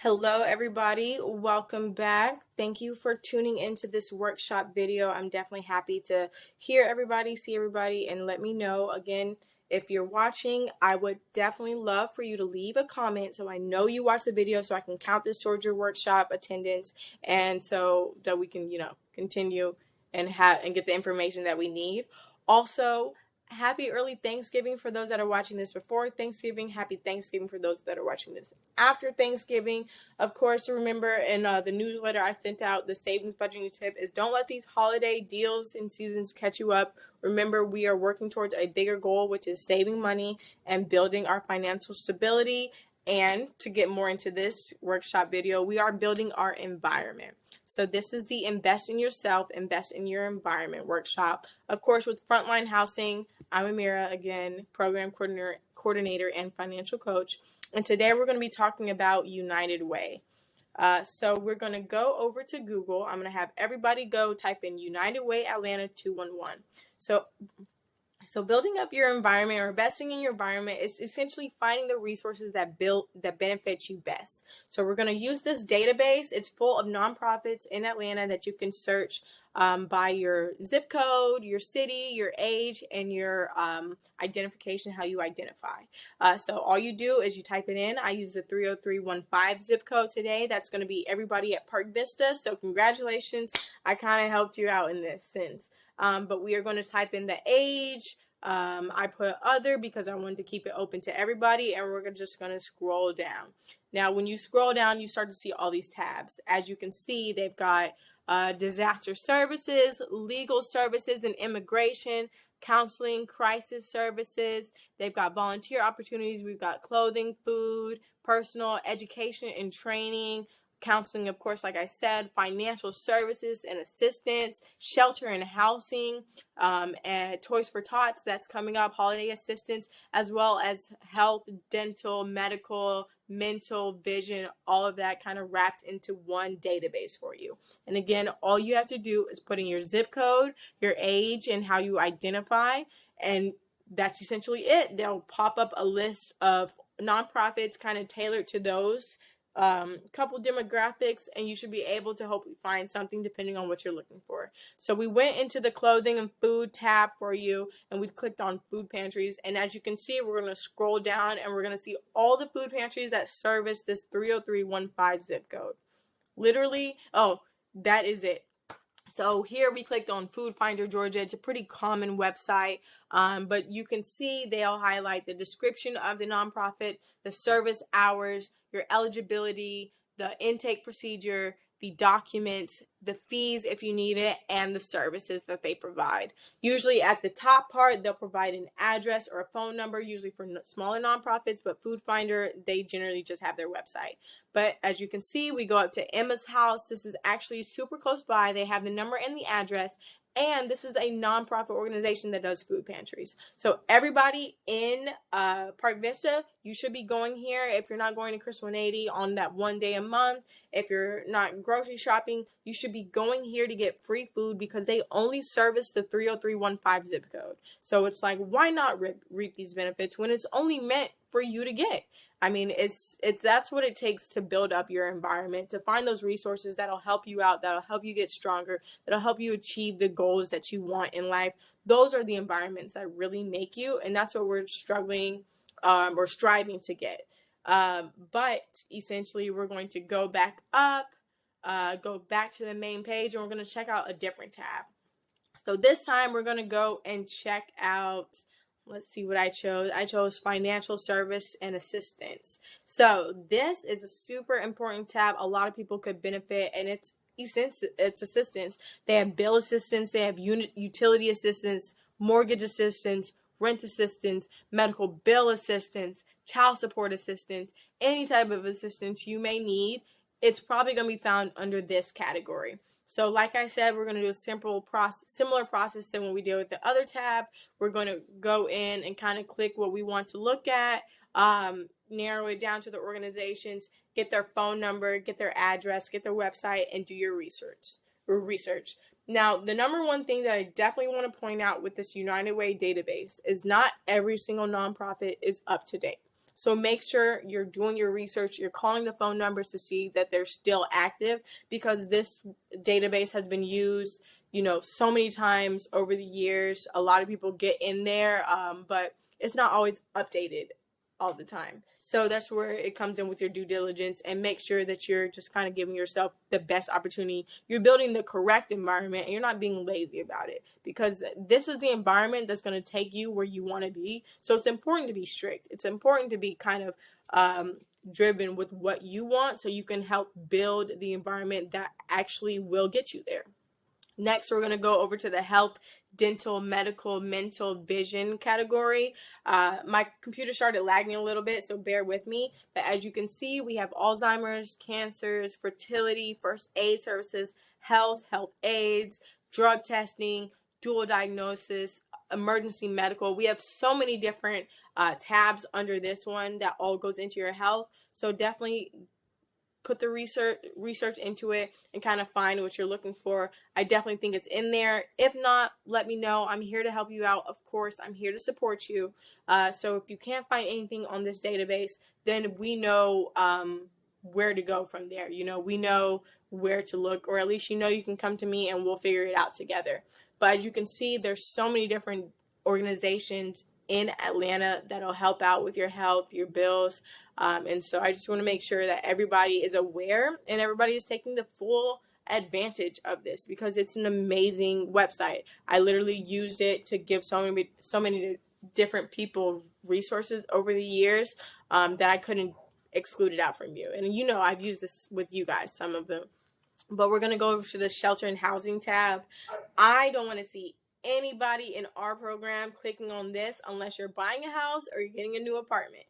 Hello, everybody. Welcome back. Thank you for tuning into this workshop video. I'm definitely happy to hear everybody, see everybody, and let me know. Again, if you're watching, I would definitely love for you to leave a comment so I know you watched the video so I can count this towards your workshop attendance and so that we can, continue and get the information that we need. Also, happy early Thanksgiving for those that are watching this before Thanksgiving. Happy Thanksgiving for those that are watching this after Thanksgiving. Of course, remember in the newsletter I sent out, the savings budgeting tip is don't let these holiday deals and seasons catch you up. Remember, we are working towards a bigger goal, which is saving money and building our financial stability. And to get more into this workshop video, we are building our environment. So this is the Invest in Yourself, Invest in Your Environment workshop. Of course, with Frontline Housing, I'm Amira, again, program coordinator and financial coach. And today we're going to be talking about United Way. So we're going to go over to Google. I'm going to have everybody go type in United Way Atlanta 211. So building up your environment or investing in your environment is essentially finding the resources that benefit you best. So we're going to use this database. It's full of nonprofits in Atlanta that you can search by your zip code, your city, your age, and your identification, how you identify. So all you do is you type it in. I use the 30315 zip code today. That's going to be everybody at Park Vista. So congratulations. I kind of helped you out in this sense. But we are going to type in the age. I put other because I wanted to keep it open to everybody, and we're just going to scroll down. Now, when you scroll down, you start to see all these tabs. As you can see, they've got disaster services, legal services and immigration, counseling, crisis services. They've got volunteer opportunities. We've got clothing, food, personal, education and training, counseling, of course, like I said, financial services and assistance, shelter and housing, and Toys for Tots, that's coming up, holiday assistance, as well as health, dental, medical, mental, vision, all of that kind of wrapped into one database for you. And again, all you have to do is put in your zip code, your age, and how you identify, and that's essentially it. They'll pop up a list of nonprofits kind of tailored to those couple demographics, and you should be able to hopefully find something depending on what you're looking for. So we went into the clothing and food tab for you, and we clicked on food pantries, and as you can see, we're going to scroll down and we're going to see all the food pantries that service this 30315 zip code. Literally, that is it. So here we clicked on Food Finder Georgia. It's a pretty common website, but you can see they'll highlight the description of the nonprofit, the service hours, your eligibility, the intake procedure, the documents, the fees if you need it, and the services that they provide. Usually at the top part, they'll provide an address or a phone number, usually for smaller nonprofits, but Food Finder, they generally just have their website. But as you can see, we go up to Emma's house. This is actually super close by. They have the number and the address. And this is a nonprofit organization that does food pantries. So everybody in Park Vista, you should be going here. If you're not going to Chris 180 on that one day a month, if you're not grocery shopping, you should be going here to get free food because they only service the 30315 zip code. So it's like, why not reap these benefits when it's only meant for you to get? I mean, that's what it takes to build up your environment, to find those resources that'll help you out, that'll help you get stronger, that'll help you achieve the goals that you want in life. Those are the environments that really make you, and that's what we're struggling or striving to get. But essentially, we're going to go back up, go back to the main page, and we're going to check out a different tab. So this time, we're going to go and check out. Let's see what I chose. I chose financial service and assistance. So this is a super important tab. A lot of people could benefit, and it's assistance. They have bill assistance, they have utility assistance, mortgage assistance, rent assistance, medical bill assistance, child support assistance, any type of assistance you may need. It's probably going to be found under this category. So like I said, we're going to do a similar process than when we did with the other tab. We're going to go in and kind of click what we want to look at, narrow it down to the organizations, get their phone number, get their address, get their website, and do your research. Now, the number one thing that I definitely want to point out with this United Way database is not every single nonprofit is up to date. So make sure you're doing your research, you're calling the phone numbers to see that they're still active, because this database has been used, so many times over the years. A lot of people get in there, but it's not always updated all the time. So that's where it comes in with your due diligence, and make sure that you're just kind of giving yourself the best opportunity. You're building the correct environment, and you're not being lazy about it, because this is the environment that's going to take you where you want to be. So it's important to be strict. It's important to be kind of driven with what you want, so you can help build the environment that actually will get you there. Next, we're going to go over to the health, dental, medical, mental, vision category. My computer started lagging a little bit, so bear with me. But as you can see, we have Alzheimer's, cancers, fertility, first aid services, health aids, drug testing, dual diagnosis, emergency medical. We have so many different tabs under this one that all goes into your health. So definitely put the research into it and kind of find what you're looking for. I definitely think it's in there. If not, let me know. I'm here to help you out. Of course, I'm here to support you. So if you can't find anything on this database, then we know where to go from there. We know where to look, or at least you can come to me and we'll figure it out together. But as you can see, there's so many different organizations in Atlanta that'll help out with your health, your bills. And so I just want to make sure that everybody is aware and everybody is taking the full advantage of this, because it's an amazing website. I literally used it to give so many different people resources over the years that I couldn't exclude it out from you. And I've used this with you guys, some of them. But we're going to go over to the shelter and housing tab. I don't want to see anybody in our program clicking on this unless you're buying a house or you're getting a new apartment.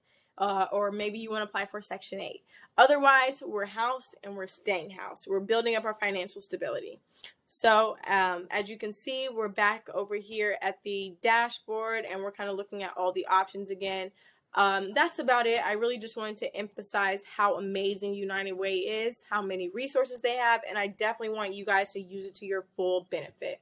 Or maybe you want to apply for Section 8. Otherwise, we're housed and we're staying housed. We're building up our financial stability. So as you can see, we're back over here at the dashboard, and we're kind of looking at all the options again. That's about it. I really just wanted to emphasize how amazing United Way is, how many resources they have, and I definitely want you guys to use it to your full benefit.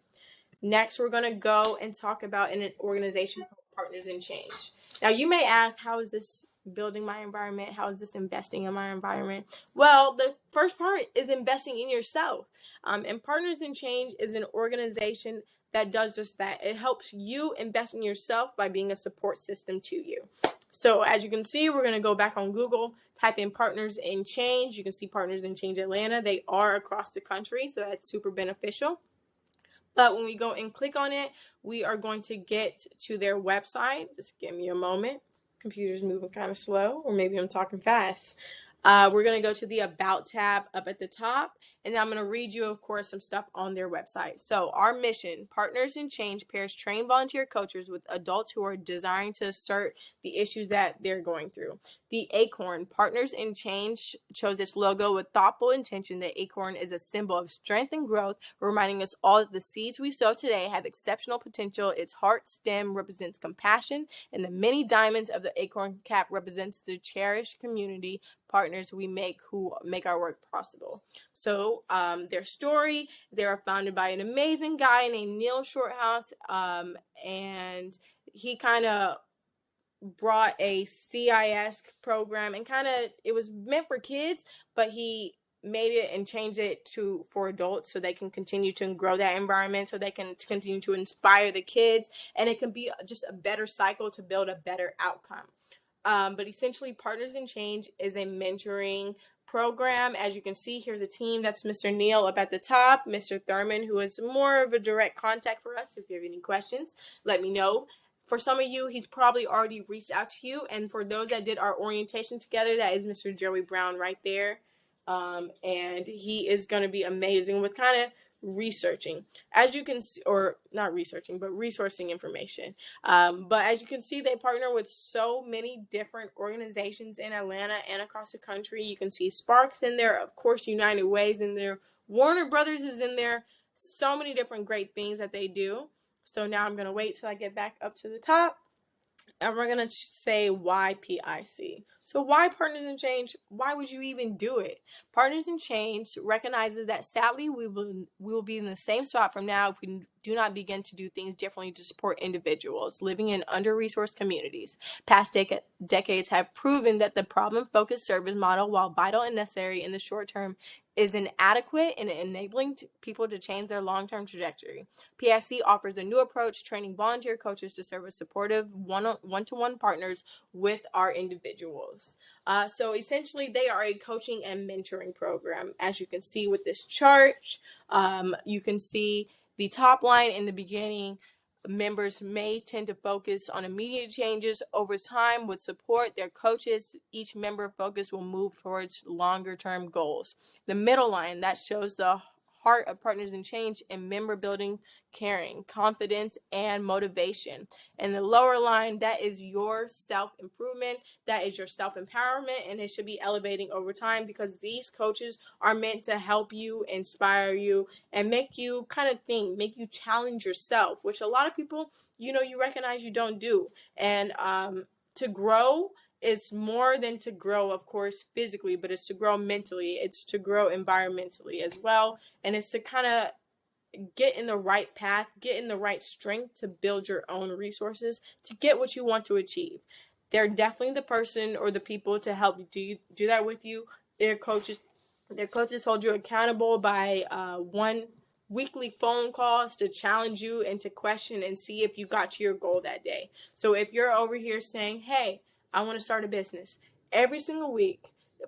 Next, we're going to go and talk about an organization called Partners in Change. Now, you may ask, how is this building my environment? How is this investing in my environment? Well, the first part is investing in yourself. And Partners in Change is an organization that does just that. It helps you invest in yourself by being a support system to you. So as you can see, we're going to go back on Google, type in Partners in Change. You can see Partners in Change Atlanta. They are across the country, so that's super beneficial. But when we go and click on it, we are going to get to their website. Just give me a moment. Computer's moving kind of slow, or maybe I'm talking fast. We're going to go to the About tab up at the top, and I'm going to read you, of course, some stuff on their website. So our mission, Partners in Change, pairs trained volunteer coaches with adults who are desiring to assert the issues that they're going through. The Acorn, Partners in Change, chose its logo with thoughtful intention. The acorn is a symbol of strength and growth, reminding us all that the seeds we sow today have exceptional potential. Its heart stem represents compassion, and the many diamonds of the acorn cap represents the cherished community partners we make who make our work possible. So their story, they are founded by an amazing guy named Neil Shorthouse, and he kind of brought a CIS program, and it was meant for kids, but he made it and changed it for adults, so they can continue to grow that environment, so they can continue to inspire the kids, and it can be just a better cycle to build a better outcome. But essentially, Partners in Change is a mentoring program. As you can see, here's a team. That's Mr. Neil up at the top, Mr. Thurman, who is more of a direct contact for us. If you have any questions, let me know. For some of you, he's probably already reached out to you. And for those that did our orientation together, that is Mr. Joey Brown right there. And he is going to be amazing with kind of researching, as you can see, or not researching, but resourcing information. But as you can see, they partner with so many different organizations in Atlanta and across the country. You can see Sparks in there, of course, United Way's in there, Warner Brothers is in there. So many different great things that they do. So now I'm going to wait till I get back up to the top, and we're going to say YPIC. So why Partners in Change? Why would you even do it? Partners in Change recognizes that sadly we will be in the same spot from now if we do not begin to do things differently to support individuals living in under-resourced communities. Past decades have proven that the problem-focused service model, while vital and necessary in the short term, is inadequate in enabling people to change their long-term trajectory. PSC offers a new approach, training volunteer coaches to serve as supportive one-to-one partners with our individuals. So essentially, they are a coaching and mentoring program. As you can see with this chart, you can see the top line in the beginning. Members may tend to focus on immediate changes. Over time, with support, their coaches, each member focus will move towards longer-term goals. The middle line, that shows the heart of Partners in Change in member building, caring, confidence, and motivation. And the lower line, that is your self-improvement, that is your self-empowerment, and it should be elevating over time because these coaches are meant to help you, inspire you, and make you kind of think, make you challenge yourself, which a lot of people, you recognize you don't do. And to grow, it's more than to grow, of course, physically, but it's to grow mentally. It's to grow environmentally as well. And it's to kind of get in the right path, get in the right strength to build your own resources to get what you want to achieve. They're definitely the person or the people to help you do that with you. Their coaches hold you accountable by one weekly phone calls to challenge you and to question and see if you got to your goal that day. So if you're over here saying, hey, I want to start a business, every single week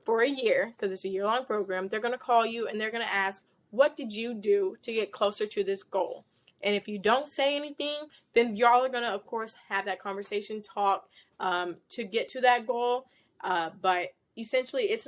for a year, because it's a year-long program, they're going to call you and they're going to ask, what did you do to get closer to this goal? And if you don't say anything, then y'all are going to, of course, have that conversation, talk to get to that goal. But essentially, it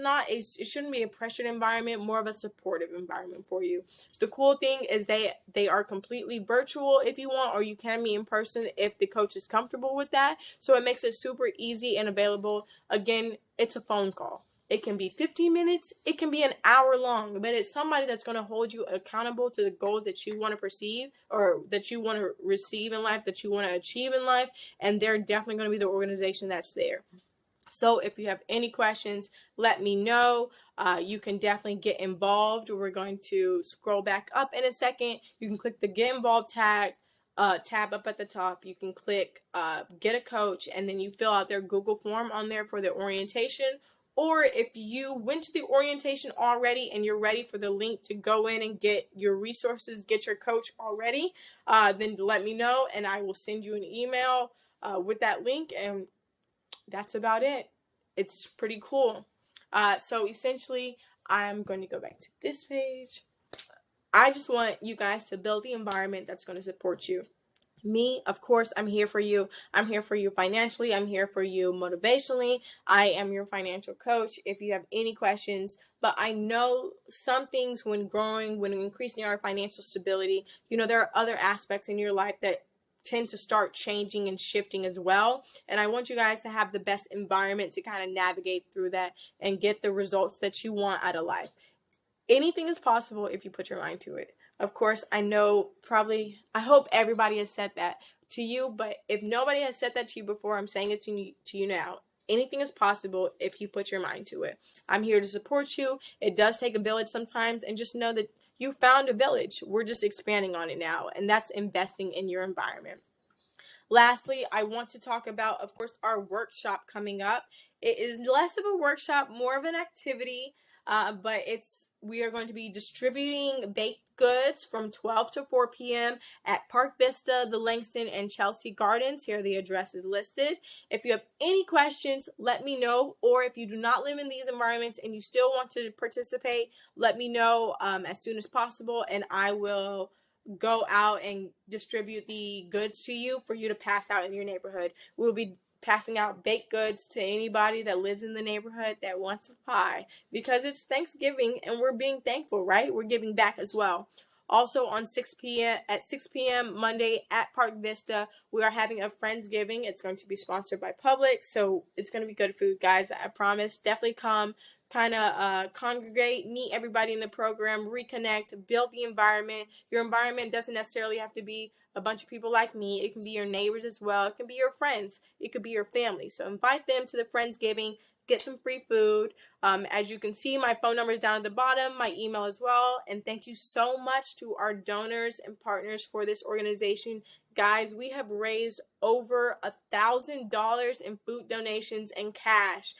shouldn't be a pressured environment, more of a supportive environment for you. The cool thing is they are completely virtual if you want, or you can meet in person if the coach is comfortable with that. So it makes it super easy and available. Again, it's a phone call. It can be 15 minutes, it can be an hour long, but it's somebody that's going to hold you accountable to the goals that you want to perceive or that you want to receive in life, that you want to achieve in life, and they're definitely going to be the organization that's there. So if you have any questions, let me know. You can definitely get involved. We're going to scroll back up in a second. You can click the Get Involved tab up at the top. You can click Get a Coach, and then you fill out their Google form on there for the orientation. Or if you went to the orientation already and you're ready for the link to go in and get your resources, get your coach already, then let me know and I will send you an email with that link, and that's about it. It's pretty cool. So essentially, I'm going to go back to this page. I just want you guys to build the environment that's going to support you. Me, of course, I'm here for you. I'm here for you financially. I'm here for you motivationally. I am your financial coach if you have any questions. But I know some things when growing, when increasing our financial stability, there are other aspects in your life that tend to start changing and shifting as well. And I want you guys to have the best environment to kind of navigate through that and get the results that you want out of life. Anything is possible if you put your mind to it. Of course, I hope everybody has said that to you, but if nobody has said that to you before, I'm saying it to you now. Anything is possible if you put your mind to it. I'm here to support you. It does take a village sometimes, and just know that you found a village. We're just expanding on it now, and that's investing in your environment. Lastly, I want to talk about, of course, our workshop coming up. It is less of a workshop, more of an activity, but we are going to be distributing baked goods from 12 to 4 p.m. at Park Vista, the Langston, and Chelsea Gardens. Here the address is listed. If you have any questions, let me know. Or if you do not live in these environments and you still want to participate, let me know as soon as possible, and I will go out and distribute the goods to you for you to pass out in your neighborhood. We'll be passing out baked goods to anybody that lives in the neighborhood that wants a pie, because it's Thanksgiving and we're being thankful, right? We're giving back as well. Also on 6 p.m. Monday at Park Vista, we are having a Friendsgiving. It's going to be sponsored by Publix, so it's going to be good food, guys. I promise. Definitely come, kind of congregate, meet everybody in the program, reconnect, build the environment. Your environment doesn't necessarily have to be a bunch of people like me. It can be your neighbors as well. It can be your friends. It could be your family. So invite them to the Friendsgiving. get some free food. As you can see, my phone number is down at the bottom, my email as well. And thank you so much to our donors and partners for this organization. Guys, we have raised over $1,000 in food donations and cash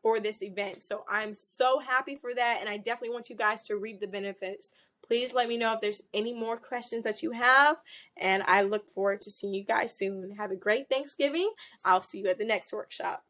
for this event. So I'm so happy for that, and I definitely want you guys to reap the benefits. Please let me know if there's any more questions that you have, and I look forward to seeing you guys soon. Have a great Thanksgiving. I'll see you at the next workshop.